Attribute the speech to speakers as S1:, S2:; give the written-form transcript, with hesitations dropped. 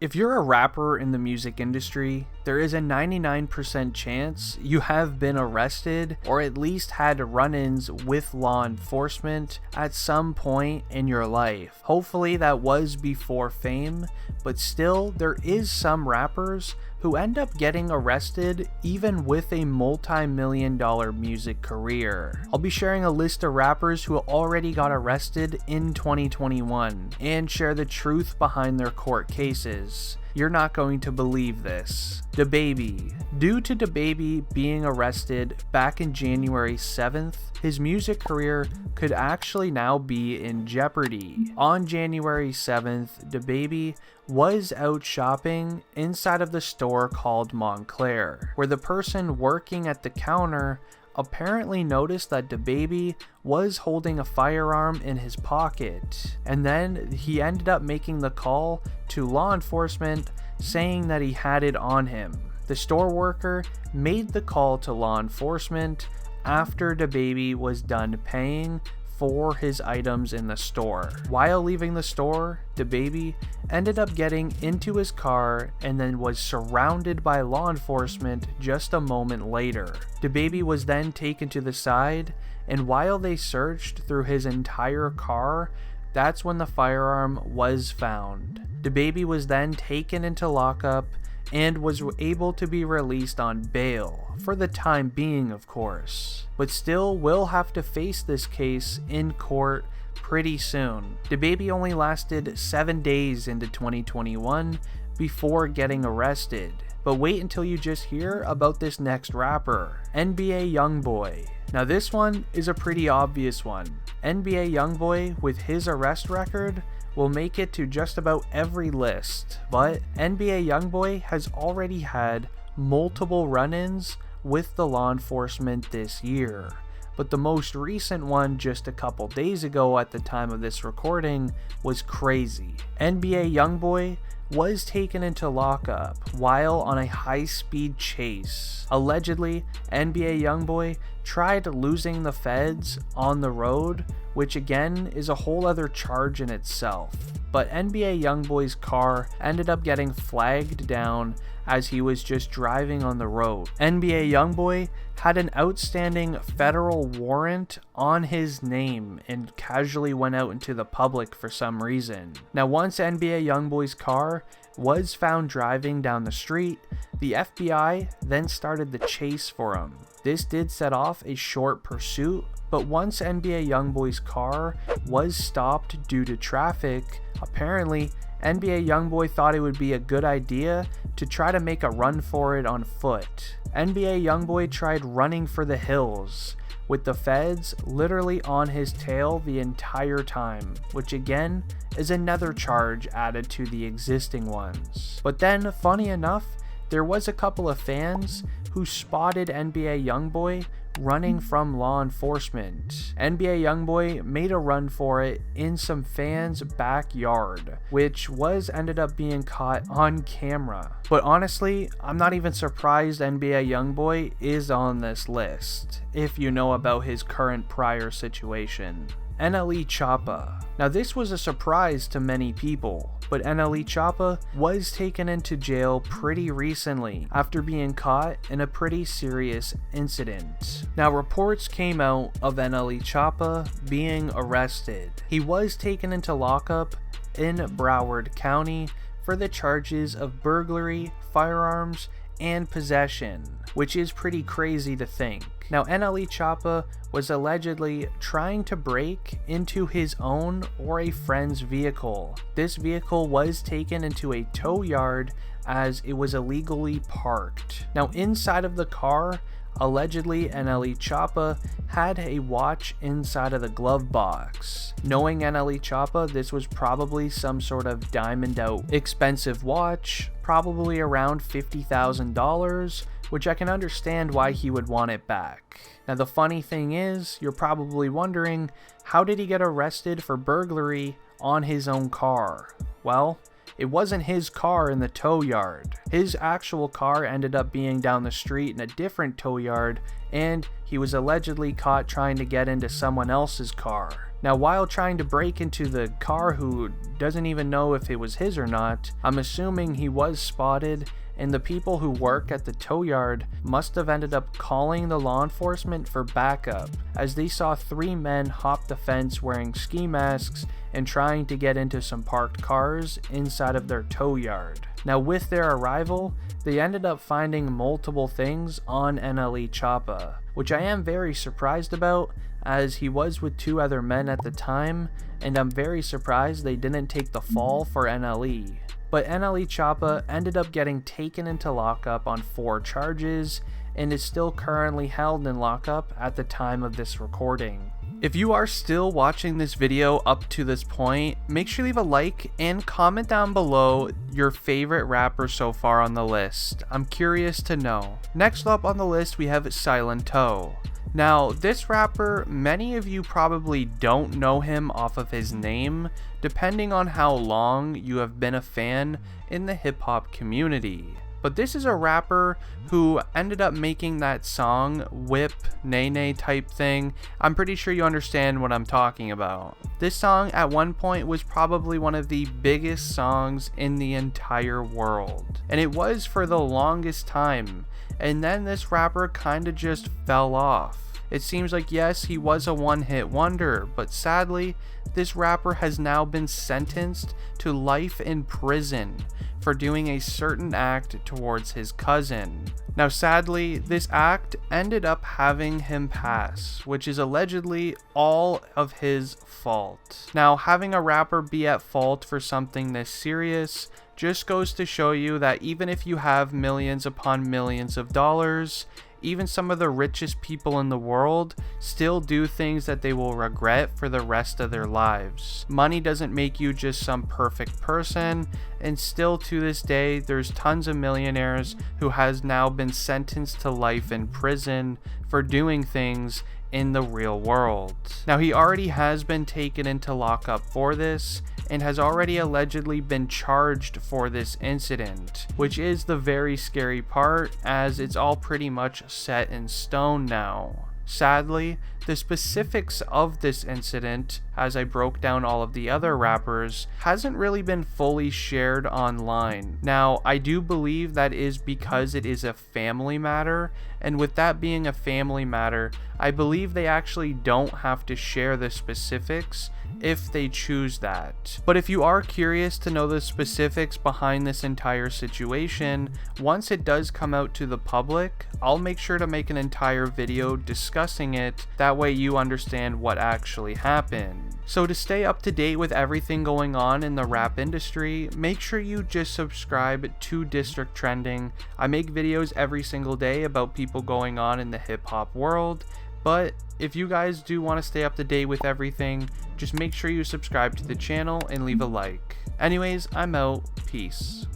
S1: If you're a rapper in the music industry, there is a 99% chance you have been arrested or at least had run-ins with law enforcement at some point in your life. Hopefully that was before fame, but still there is some rappers who end up getting arrested even with a multi-million-dollar music career. I'll be sharing a list of rappers who already got arrested in 2021 and share the truth behind their court cases. You're not going to believe this. DaBaby. Due to DaBaby being arrested back in January 7th, his music career could actually now be in jeopardy. On January 7th, DaBaby was out shopping inside of the store called Montclair, where the person working at the counter apparently noticed that DaBaby was holding a firearm in his pocket, and then he ended up making the call to law enforcement saying that he had it on him. The store worker made the call to law enforcement after DaBaby was done paying for his items in the store. While leaving the store, DaBaby ended up getting into his car and then was surrounded by law enforcement just a moment later. DaBaby was then taken to the side, and while they searched through his entire car, that's when the firearm was found. DaBaby was then taken into lockup and was able to be released on bail, for the time being of course, but still will have to face this case in court pretty soon. DaBaby only lasted 7 days into 2021 before getting arrested, but wait until you just hear about this next rapper, NBA YoungBoy. Now this one is a pretty obvious one. NBA YoungBoy, with his arrest record, will make it to just about every list, but NBA YoungBoy has already had multiple run-ins with the law enforcement this year, but the most recent one just a couple days ago at the time of this recording was crazy. NBA YoungBoy was taken into lockup while on a high-speed chase. Allegedly, NBA YoungBoy tried losing the feds on the road, which again is a whole other charge in itself. But NBA YoungBoy's car ended up getting flagged down as he was just driving on the road. NBA YoungBoy had an outstanding federal warrant on his name and casually went out into the public for some reason. Now once NBA YoungBoy's car was found driving down the street, the FBI then started the chase for him. This did set off a short pursuit, but once NBA YoungBoy's car was stopped due to traffic, apparently NBA YoungBoy thought it would be a good idea to try to make a run for it on foot. NBA YoungBoy tried running for the hills, with the feds literally on his tail the entire time, which again is another charge added to the existing ones. But then, funny enough, there was a couple of fans who spotted NBA YoungBoy running from law enforcement. NBA YoungBoy made a run for it in some fans' backyard, which ended up being caught on camera. But honestly, I'm not even surprised NBA YoungBoy is on this list, if you know about his current prior situation. NLE Choppa. Now this was a surprise to many people, but NLE Choppa was taken into jail pretty recently after being caught in a pretty serious incident. Now reports came out of NLE Choppa being arrested. He was taken into lockup in Broward County for the charges of burglary, firearms, and possession, which is pretty crazy to think. Now NLE Choppa was allegedly trying to break into his own or a friend's vehicle. This vehicle was taken into a tow yard as it was illegally parked. Now inside of the car, allegedly NLE Choppa had a watch inside of the glove box. Knowing NLE Choppa, this was probably some sort of diamond out expensive watch, probably around $50,000, which I can understand why he would want it back. Now the funny thing is, you're probably wondering, how did he get arrested for burglary on his own car? Well, it wasn't his car in the tow yard. His actual car ended up being down the street in a different tow yard, and he was allegedly caught trying to get into someone else's car. Now, while trying to break into the car, who doesn't even know if it was his or not, I'm assuming he was spotted, and the people who work at the tow yard must have ended up calling the law enforcement for backup, as they saw 3 men hop the fence wearing ski masks and trying to get into some parked cars inside of their tow yard. Now, with their arrival, they ended up finding multiple things on NLE Choppa, which I am very surprised about, as he was with 2 other men at the time, and I'm very surprised they didn't take the fall for NLE. But NLE Choppa ended up getting taken into lockup on 4 charges and is still currently held in lockup at the time of this recording. If you are still watching this video up to this point, make sure you leave a like and comment down below your favorite rapper so far on the list. I'm curious to know. Next up on the list, we have Silento. Now, this rapper, many of you probably don't know him off of his name, depending on how long you have been a fan in the hip-hop community. But this is a rapper who ended up making that song, Whip, Nay Nay type thing. I'm pretty sure you understand what I'm talking about. This song at one point was probably one of the biggest songs in the entire world. And it was for the longest time. And then this rapper kinda just fell off. It seems like, yes, he was a one-hit wonder, but sadly, this rapper has now been sentenced to life in prison for doing a certain act towards his cousin. Now, sadly, this act ended up having him pass, which is allegedly all of his fault. Now, having a rapper be at fault for something this serious just goes to show you that even if you have millions upon millions of dollars, even some of the richest people in the world still do things that they will regret for the rest of their lives. Money doesn't make you just some perfect person, and still to this day, there's tons of millionaires who has now been sentenced to life in prison for doing things in the real world. Now, he already has been taken into lockup for this, and has already allegedly been charged for this incident, which is the very scary part, as it's all pretty much set in stone now. Sadly, the specifics of this incident, as I broke down all of the other rappers, hasn't really been fully shared online. Now, I do believe that is because it is a family matter, and with that being a family matter, I believe they actually don't have to share the specifics if they choose that. But if you are curious to know the specifics behind this entire situation, once it does come out to the public, I'll make sure to make an entire video discussing it. That way you understand what actually happened. So to stay up to date with everything going on in the rap industry, make sure you just subscribe to District Trending. I make videos every single day about people going on in the hip hop world. But if you guys do want to stay up to date with everything, just make sure you subscribe to the channel and leave a like. Anyways, I'm out. Peace.